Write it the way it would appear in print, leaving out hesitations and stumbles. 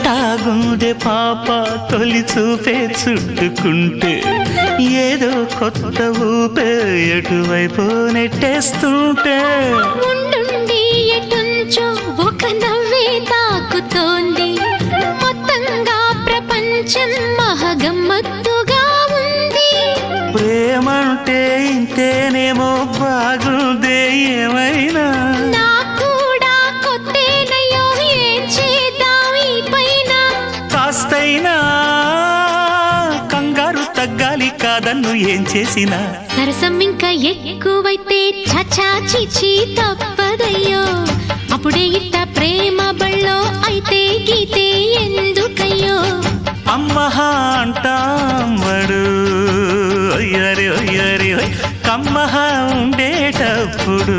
ఎట్టాగుందే పాప తొలి చూపే చుట్టుకుంటే ఏదో కొత్త ఊపే ఎటువైపు నెట్టేస్తుంటే ఉండుండి ఎటుంచో ఒక నవ్వే తాకుతోంది మొత్తంగా ప్రపంచం మహగమ్మత్తుగా ఉంది ప్రేమంటే ఇంతేనేమో బాగుందే ఏమైనా కూడా కొత్తేనయ్యో ఏం చేద్దాం ఈ పైన కాస్తైనా కంగారు తగ్గాలి కాదన్ను ఏం చేసినా సరసం ఇంకా ఎక్కువైతే చచా చిచి తప్పదయ్యో అప్పుడే ఇట్ట ప్రేమ బళ్ళో అయితే గీతే ఎందుకయ్యో అమ్మహా అంటామడు ఒయ్యరి ఒయ్యరి కమ్మహా ఉండేటప్పుడు